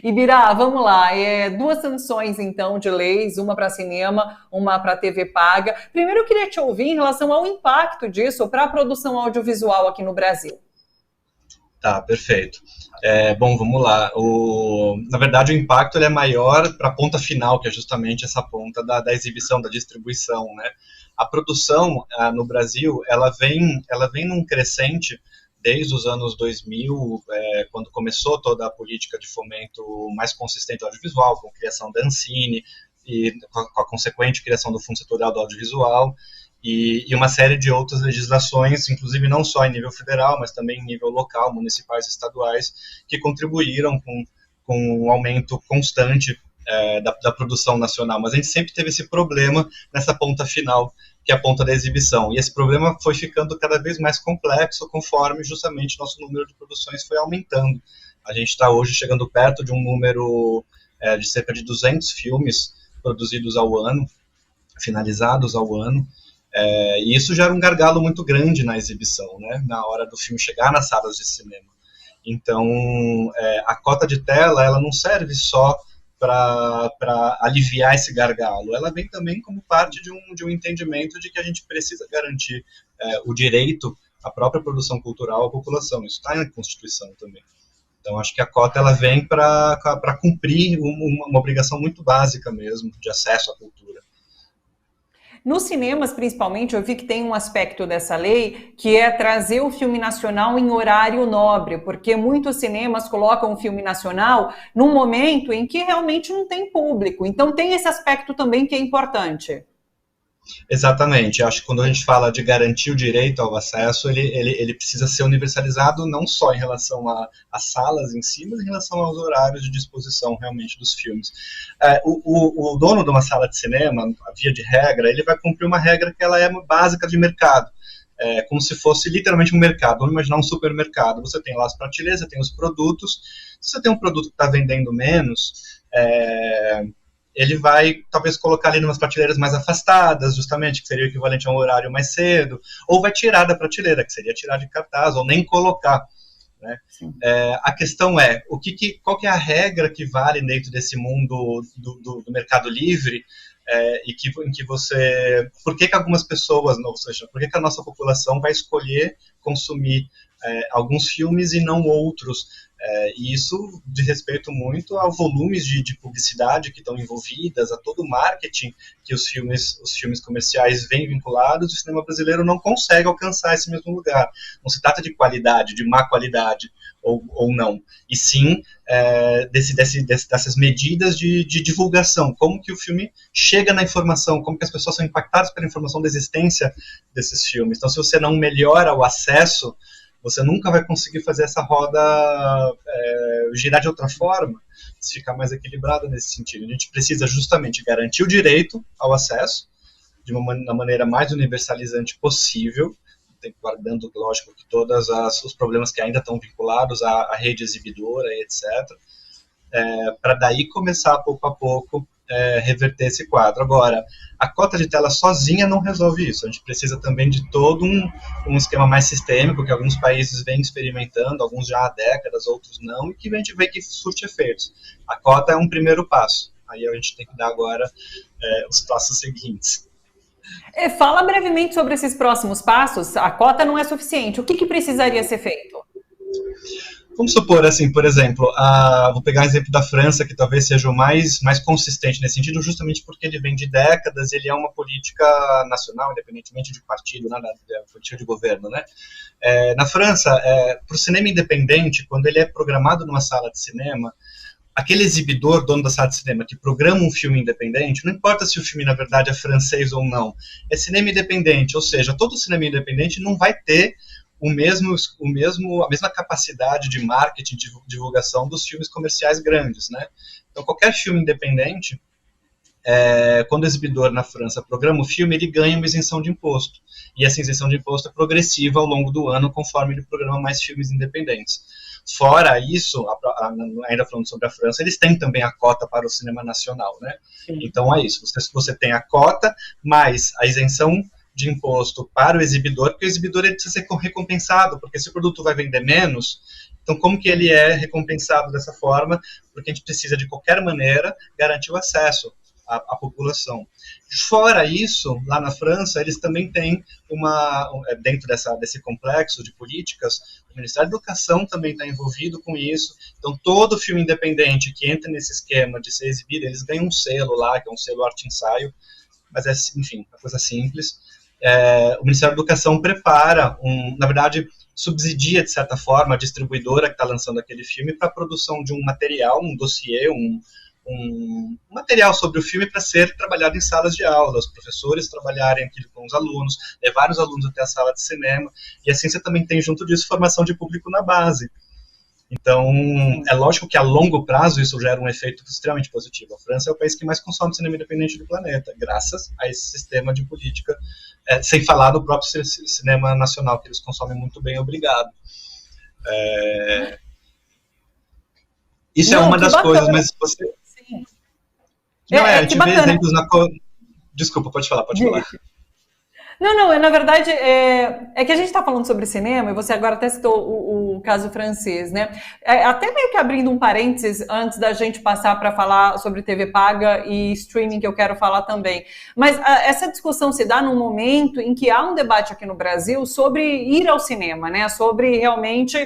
Ibirá, vamos lá. Duas sanções, então, de leis, uma para cinema, uma para TV paga. Primeiro, eu queria te ouvir em relação ao impacto disso para a produção audiovisual aqui no Brasil. Tá, perfeito. Bom, vamos lá. Na verdade, o impacto ele é maior para a ponta final, que é justamente essa ponta da exibição, da distribuição, né? A produção no Brasil, ela vem num crescente desde os anos 2000, quando começou toda a política de fomento mais consistente do audiovisual, com a criação da Ancine e com a consequente criação do Fundo Setorial do Audiovisual, e uma série de outras legislações, inclusive não só em nível federal, mas também em nível local, municipais e estaduais, que contribuíram com um aumento constante da produção nacional. Mas a gente sempre teve esse problema nessa ponta final, que é a ponta da exibição. E esse problema foi ficando cada vez mais complexo conforme justamente nosso número de produções foi aumentando. A gente está hoje chegando perto de um número de cerca de 200 filmes produzidos ao ano, finalizados ao ano, e isso gera um gargalo muito grande na exibição, né, na hora do filme chegar nas salas de cinema. Então, a cota de tela, ela não serve só para aliviar esse gargalo, ela vem também como parte de um entendimento de que a gente precisa garantir o direito à própria produção cultural à população. Isso está na Constituição também. Então, acho que a cota ela vem para cumprir uma obrigação muito básica mesmo, de acesso à cultura. Nos cinemas, principalmente, eu vi que tem um aspecto dessa lei que é trazer o filme nacional em horário nobre, porque muitos cinemas colocam o filme nacional num momento em que realmente não tem público. Então tem esse aspecto também que é importante. Exatamente, acho que quando a gente fala de garantir o direito ao acesso, ele precisa ser universalizado não só em relação às salas em si, mas em relação aos horários de disposição realmente dos filmes. O dono de uma sala de cinema, a via de regra, ele vai cumprir uma regra que ela é básica de mercado, como se fosse literalmente um mercado. Vamos imaginar um supermercado, você tem lá as prateleiras, você tem os produtos, se você tem um produto que está vendendo menos, ele vai talvez colocar ali em umas prateleiras mais afastadas, justamente, que seria o equivalente a um horário mais cedo, ou vai tirar da prateleira, que seria tirar de cartaz, ou nem colocar, né? A questão é, qual que é a regra que vale dentro desse mundo do mercado livre, em que você... Por que algumas pessoas, ou seja, por que a nossa população vai escolher consumir alguns filmes e não outros? E isso diz respeito muito aos volumes de publicidade que estão envolvidas, a todo o marketing que os filmes comerciais vêm vinculados, e o cinema brasileiro não consegue alcançar esse mesmo lugar. Não se trata de qualidade, de má qualidade ou não, e sim dessas medidas de divulgação, como que o filme chega na informação, como que as pessoas são impactadas pela informação da existência desses filmes. Então, se você não melhora o acesso, você nunca vai conseguir fazer essa roda girar de outra forma, ficar mais equilibrada nesse sentido. A gente precisa justamente garantir o direito ao acesso da maneira mais universalizante possível, guardando, lógico, que todos os problemas que ainda estão vinculados à rede exibidora e etc., para daí começar, pouco a pouco, reverter esse quadro. Agora, a cota de tela sozinha não resolve isso. A gente precisa também de todo um esquema mais sistêmico, que alguns países vêm experimentando, alguns já há décadas, outros não, e que a gente vê que surte efeitos. A cota é um primeiro passo. Aí a gente tem que dar agora os passos seguintes. Fala brevemente sobre esses próximos passos. A cota não é suficiente. O que precisaria ser feito? Vamos supor, assim, por exemplo, vou pegar o exemplo da França, que talvez seja o mais consistente nesse sentido, justamente porque ele vem de décadas, ele é uma política nacional, independentemente de partido, né, política de governo, né? Na França, para o cinema independente, quando ele é programado numa sala de cinema, aquele exibidor, dono da sala de cinema, que programa um filme independente, não importa se o filme, na verdade, é francês ou não, é cinema independente, ou seja, todo cinema independente não vai ter a mesma capacidade de marketing, de divulgação dos filmes comerciais grandes, né? Então, qualquer filme independente, quando o exibidor na França programa o filme, ele ganha uma isenção de imposto. E essa isenção de imposto é progressiva ao longo do ano, conforme ele programa mais filmes independentes. Fora isso, ainda falando sobre a França, eles têm também a cota para o cinema nacional, né? Sim. Então é isso, você tem a cota, mais a isenção de imposto para o exibidor, porque o exibidor ele precisa ser recompensado, porque se o produto vai vender menos, Então, como que ele é recompensado dessa forma? Porque a gente precisa, de qualquer maneira, garantir o acesso à população. Fora isso, lá na França, eles também têm dentro desse complexo de políticas, o Ministério da Educação também está envolvido com isso. Então, todo filme independente que entra nesse esquema de ser exibido, eles ganham um selo lá, que é um selo arte-ensaio, mas é, enfim, uma coisa simples. O Ministério da Educação prepara, na verdade, subsidia, de certa forma, a distribuidora que está lançando aquele filme para a produção de um material, um dossiê, um material sobre o filme para ser trabalhado em salas de aula, os professores trabalharem aquilo com os alunos, levar os alunos até a sala de cinema, e assim você também tem junto disso formação de público na base. Então, é lógico que a longo prazo isso gera um efeito extremamente positivo. A França é o país que mais consome cinema independente do planeta, graças a esse sistema de política, sem falar do próprio cinema nacional, que eles consomem muito bem, obrigado. Isso é uma das coisas, mas você... Sim. Não, a gente vê exemplos na... Desculpa, pode falar. Não, na verdade, é que a gente está falando sobre cinema, e você agora até citou o caso francês, né? Até meio que abrindo um parênteses antes da gente passar para falar sobre TV paga e streaming, que eu quero falar também. Mas essa discussão se dá num momento em que há um debate aqui no Brasil sobre ir ao cinema, né? Sobre realmente...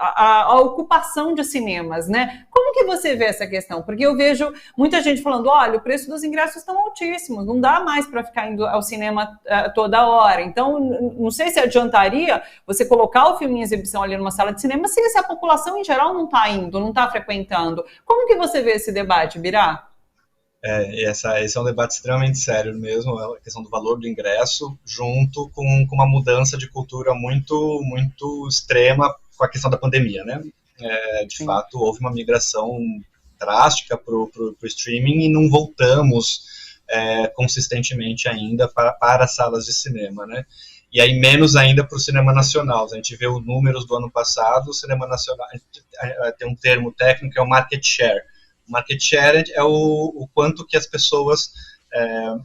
A ocupação de cinemas, né? Como que você vê essa questão? Porque eu vejo muita gente falando, olha, o preço dos ingressos estão altíssimos, não dá mais para ficar indo ao cinema toda hora. Então, não sei se adiantaria você colocar o filme em exibição ali numa sala de cinema se a população em geral não está indo, não está frequentando. Como que você vê esse debate, Birá? Esse é um debate extremamente sério mesmo, a questão do valor do ingresso, junto com uma mudança de cultura muito, muito extrema com a questão da pandemia, né? De fato, houve uma migração drástica para o streaming e não voltamos consistentemente ainda para as salas de cinema, né? E aí menos ainda para o cinema nacional. A gente vê os números do ano passado, o cinema nacional tem um termo técnico, é o market share. O market share é o quanto que as pessoas...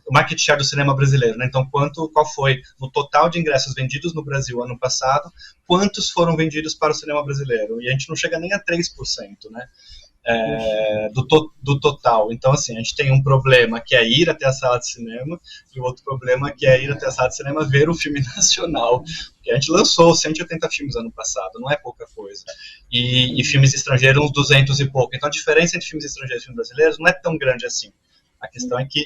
o market share do cinema brasileiro, né? Então, qual foi no total de ingressos vendidos no Brasil ano passado, quantos foram vendidos para o cinema brasileiro? E a gente não chega nem a 3%, né? Do total. Então, assim, a gente tem um problema que é ir até a sala de cinema e o outro problema que é ir até a sala de cinema ver o filme nacional. Porque a gente lançou 180 filmes ano passado, não é pouca coisa. E filmes estrangeiros, uns 200 e pouco. Então, a diferença entre filmes estrangeiros e filmes brasileiros não é tão grande assim. A questão é que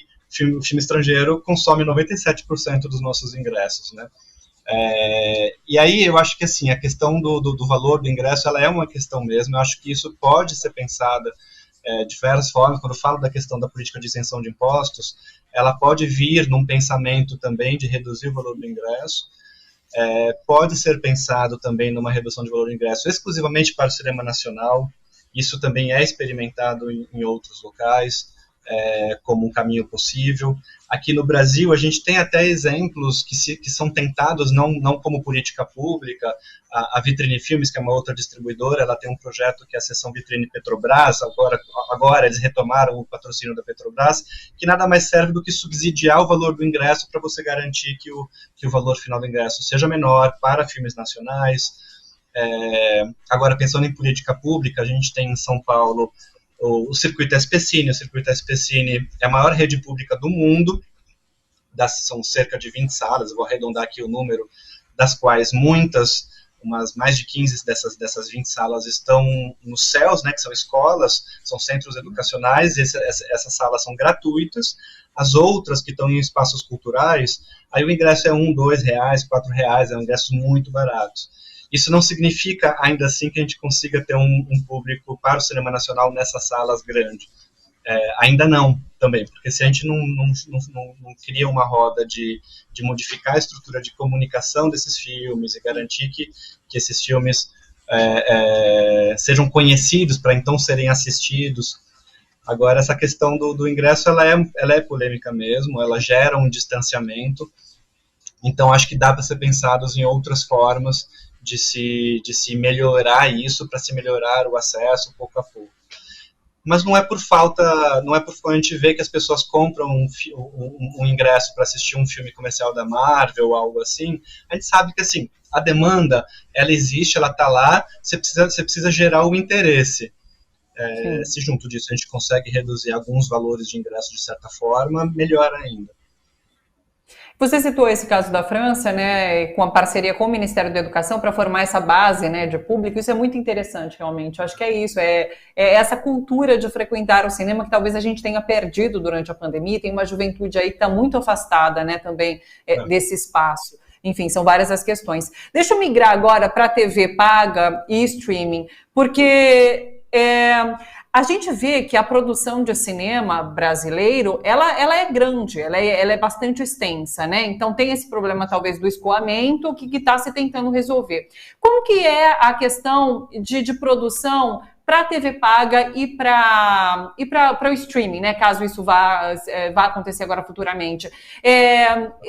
o filme estrangeiro consome 97% dos nossos ingressos, né? E aí eu acho que assim, a questão do valor do ingresso, ela é uma questão mesmo. Eu acho que isso pode ser pensada de diversas formas. Quando eu falo da questão da política de isenção de impostos, ela pode vir num pensamento também de reduzir o valor do ingresso. Pode ser pensado também numa redução de valor do ingresso exclusivamente para o cinema nacional. Isso também é experimentado em outros locais. Como um caminho possível. Aqui no Brasil, a gente tem até exemplos que são tentados, não como política pública. A Vitrine Filmes, que é uma outra distribuidora, ela tem um projeto que é a seção Vitrine Petrobras, agora eles retomaram o patrocínio da Petrobras, que nada mais serve do que subsidiar o valor do ingresso para você garantir que o valor final do ingresso seja menor para filmes nacionais. Agora, pensando em política pública, a gente tem em São Paulo o Circuito SPCine. O Circuito SPCine é a maior rede pública do mundo, são cerca de 20 salas, eu vou arredondar aqui o número, das quais umas mais de 15 dessas 20 salas estão nos CELs, né, que são escolas, são centros educacionais, e essas salas são gratuitas. As outras, que estão em espaços culturais, aí o ingresso é R$1, R$2, R$4, ingressos muito baratos. Isso não significa, ainda assim, que a gente consiga ter um público para o cinema nacional nessas salas grandes. Ainda não, também, porque se a gente não cria uma roda de modificar a estrutura de comunicação desses filmes e garantir que esses filmes sejam conhecidos para então serem assistidos. Agora, essa questão do ingresso, ela é polêmica mesmo, ela gera um distanciamento, então acho que dá para ser pensados em outras formas de se melhorar isso, para se melhorar o acesso pouco a pouco. mas não é por falta, não é por quando a gente vê que as pessoas compram um ingresso para assistir um filme comercial da Marvel ou algo assim, a gente sabe que assim, a demanda, ela existe, ela está lá, você precisa gerar o interesse. Se junto disso a gente consegue reduzir alguns valores de ingresso de certa forma, melhor ainda. Você citou esse caso da França, né, com a parceria com o Ministério da Educação para formar essa base, né, de público. Isso é muito interessante, realmente. Eu acho que é isso, é essa cultura de frequentar o cinema que talvez a gente tenha perdido durante a pandemia. Tem uma juventude aí que está muito afastada, né, também desse espaço. Enfim, são várias as questões. Deixa eu migrar agora para a TV paga e streaming, porque a gente vê que a produção de cinema brasileiro, ela é grande, ela é bastante extensa, né? Então tem esse problema talvez do escoamento que está se tentando resolver. Como que é a questão de produção para a TV paga e para o streaming, né? Caso isso vá acontecer agora futuramente.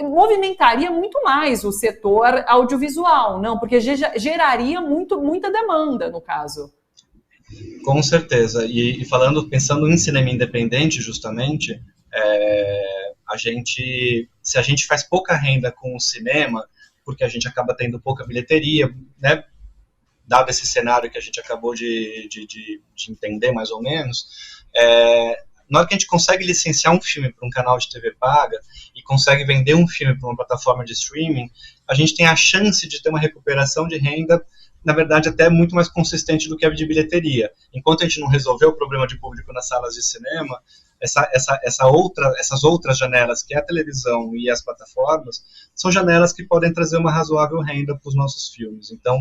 Movimentaria muito mais o setor audiovisual, não? Porque geraria muita demanda, no caso. Com certeza, e pensando em cinema independente, justamente, se a gente faz pouca renda com o cinema, porque a gente acaba tendo pouca bilheteria, né, dado esse cenário que a gente acabou de entender, mais ou menos, na hora que a gente consegue licenciar um filme para um canal de TV paga e consegue vender um filme para uma plataforma de streaming, a gente tem a chance de ter uma recuperação de renda, na verdade, até muito mais consistente do que a de bilheteria. Enquanto a gente não resolveu o problema de público nas salas de cinema, essas outras janelas, que é a televisão e as plataformas, são janelas que podem trazer uma razoável renda para os nossos filmes. Então,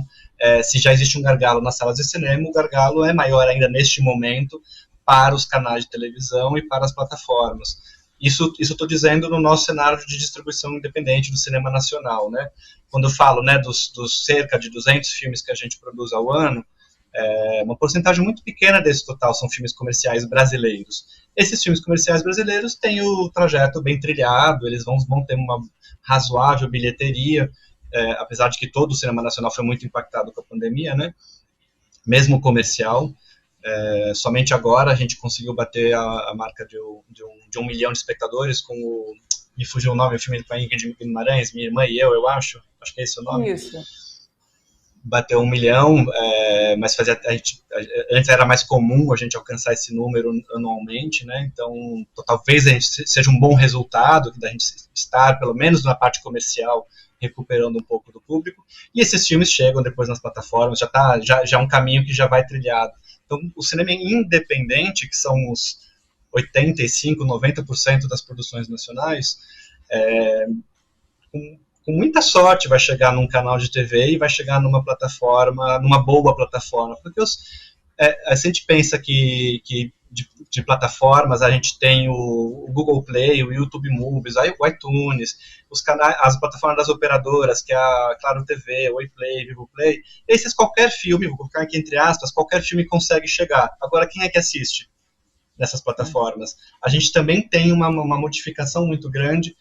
se já existe um gargalo nas salas de cinema, o gargalo é maior ainda neste momento para os canais de televisão e para as plataformas. Isso estou dizendo no nosso cenário de distribuição independente do cinema nacional, né? Quando eu falo, né, dos cerca de 200 filmes que a gente produz ao ano, uma porcentagem muito pequena desse total são filmes comerciais brasileiros. Esses filmes comerciais brasileiros têm o trajeto bem trilhado, eles vão ter uma razoável bilheteria, apesar de que todo o cinema nacional foi muito impactado com a pandemia, né? Mesmo o comercial. Somente agora a gente conseguiu bater a marca de 1 milhão de espectadores com me fugiu o nome, o filme com a Ingrid Guimarães, Minha Irmã e Eu acho que é esse o nome. Isso. Bateu 1 milhão, mas antes era mais comum a gente alcançar esse número anualmente, né? Então talvez a gente seja um bom resultado da gente estar, pelo menos na parte comercial, recuperando um pouco do público, e esses filmes chegam depois nas plataformas, já é um caminho que já vai trilhado. Então, o cinema independente, que são os 85%, 90% das produções nacionais, com muita sorte vai chegar num canal de TV e vai chegar numa plataforma, numa boa plataforma, porque a gente pensa que de plataformas, a gente tem o Google Play, o YouTube Movies, o iTunes, as plataformas das operadoras, que é a Claro TV, o Oi Play, Vivo Play. Esses, qualquer filme, vou colocar aqui entre aspas, qualquer filme consegue chegar. Agora, quem é que assiste nessas plataformas? A gente também tem uma modificação muito grande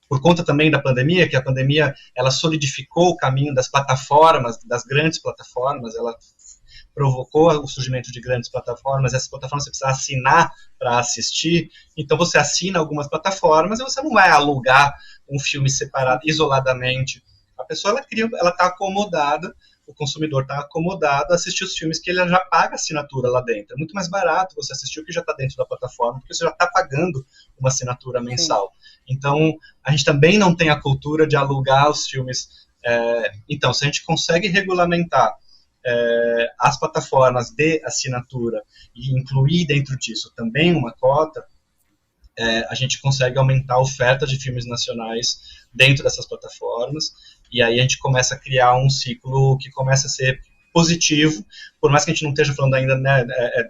por conta também da pandemia, que a pandemia ela solidificou o caminho das plataformas, das grandes plataformas, ela provocou o surgimento de grandes plataformas. Essas plataformas você precisa assinar para assistir, então você assina algumas plataformas e você não vai alugar um filme separado, isoladamente. A pessoa ela está acomodada, o consumidor está acomodado a assistir os filmes que ele já paga assinatura lá dentro. É muito mais barato você assistir o que já está dentro da plataforma, porque você já está pagando uma assinatura mensal. Sim. Então, a gente também não tem a cultura de alugar os filmes. Então, se a gente consegue regulamentar as plataformas de assinatura e incluir dentro disso também uma cota, a gente consegue aumentar a oferta de filmes nacionais dentro dessas plataformas, e aí a gente começa a criar um ciclo que começa a ser positivo, por mais que a gente não esteja falando ainda, né,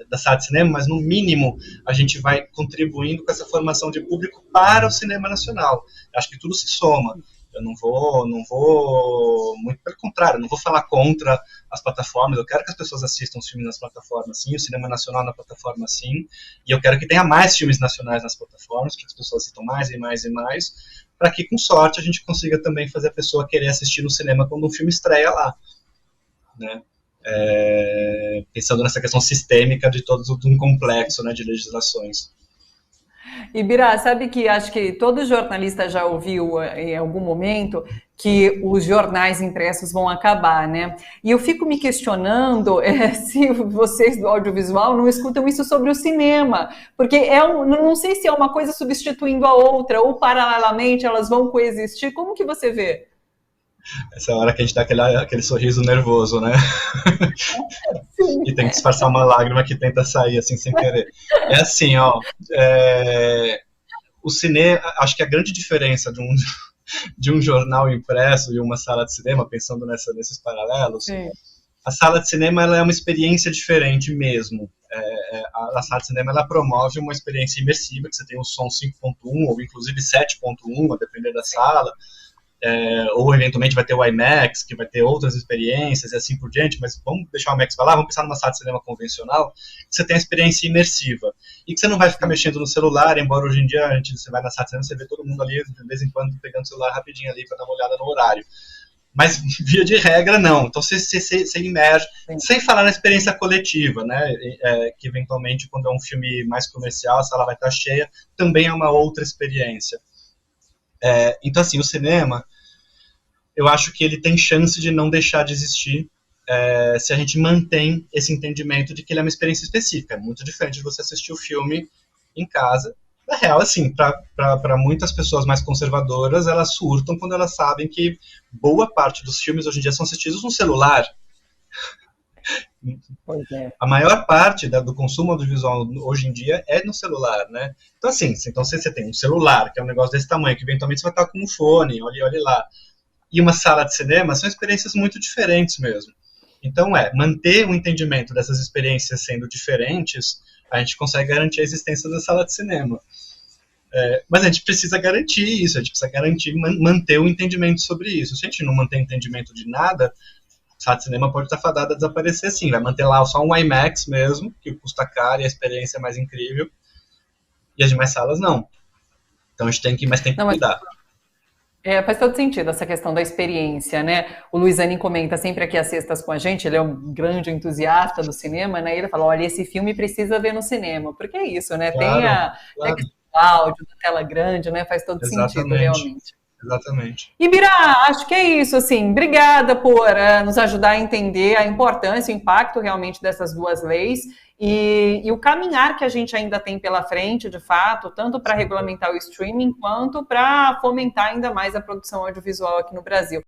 da sala de cinema, mas no mínimo a gente vai contribuindo com essa formação de público para o cinema nacional. Acho que tudo se soma. Eu não vou, muito pelo contrário, não vou falar contra as plataformas. Eu quero que as pessoas assistam os filmes nas plataformas, sim, o cinema nacional na plataforma, sim, e eu quero que tenha mais filmes nacionais nas plataformas, que as pessoas assistam mais e mais e mais, para que, com sorte, a gente consiga também fazer a pessoa querer assistir no cinema quando um filme estreia lá, né? pensando nessa questão sistêmica de todo um complexo, né, de legislações. Ibira, sabe que acho que todo jornalista já ouviu em algum momento que os jornais impressos vão acabar, né? E eu fico me questionando se vocês do audiovisual não escutam isso sobre o cinema, porque não sei se é uma coisa substituindo a outra, ou paralelamente elas vão coexistir. Como que você vê? Essa é a hora que a gente dá aquele sorriso nervoso, né? E tem que disfarçar uma lágrima que tenta sair assim sem querer. É assim, ó, o cinema, acho que a grande diferença de um jornal impresso e uma sala de cinema, pensando nesses paralelos, sim, a sala de cinema ela é uma experiência diferente mesmo. A sala de cinema ela promove uma experiência imersiva, que você tem o som 5.1 ou inclusive 7.1, a depender da sala. Ou eventualmente vai ter o IMAX, que vai ter outras experiências e assim por diante, mas vamos deixar o IMAX para lá, vamos pensar numa sala de cinema convencional, que você tem a experiência imersiva, e que você não vai ficar mexendo no celular, embora hoje em dia você vai na sala de cinema, você vê todo mundo ali, de vez em quando, pegando o celular rapidinho ali para dar uma olhada no horário. Mas, via de regra, não. Então, você imerge, sem falar na experiência coletiva, né? Que, eventualmente, quando é um filme mais comercial, a sala vai estar cheia, também é uma outra experiência. Então, assim, o cinema, eu acho que ele tem chance de não deixar de existir se a gente mantém esse entendimento de que ele é uma experiência específica. É muito diferente de você assistir o filme em casa. Na real, assim, para muitas pessoas mais conservadoras, elas surtam quando elas sabem que boa parte dos filmes hoje em dia são assistidos no celular. Pois é. A maior parte do consumo audiovisual hoje em dia é no celular, né? Então, assim, então você tem um celular, que é um negócio desse tamanho, que eventualmente você vai estar com um fone, olha lá, e uma sala de cinema, são experiências muito diferentes mesmo. Então, manter o entendimento dessas experiências sendo diferentes, a gente consegue garantir a existência da sala de cinema. Mas a gente precisa garantir isso, a gente precisa garantir, manter o entendimento sobre isso. Se a gente não manter entendimento de nada, a sala de cinema pode estar fadada a desaparecer, sim. Vai manter lá só um IMAX mesmo, que custa caro e a experiência é mais incrível. E as demais salas, não. Então a gente tem que cuidar. Faz todo sentido essa questão da experiência, né? O Luizani comenta sempre aqui às sextas com a gente, ele é um grande entusiasta do cinema, né? E ele fala, olha, esse filme precisa ver no cinema. Porque é isso, né? Claro, tem a questão do áudio, da tela grande, né? Faz todo sentido, realmente. Exatamente. Ibira, acho que é isso, assim, obrigada por nos ajudar a entender a importância, o impacto realmente dessas duas leis e o caminhar que a gente ainda tem pela frente, de fato, tanto para regulamentar o streaming, quanto para fomentar ainda mais a produção audiovisual aqui no Brasil.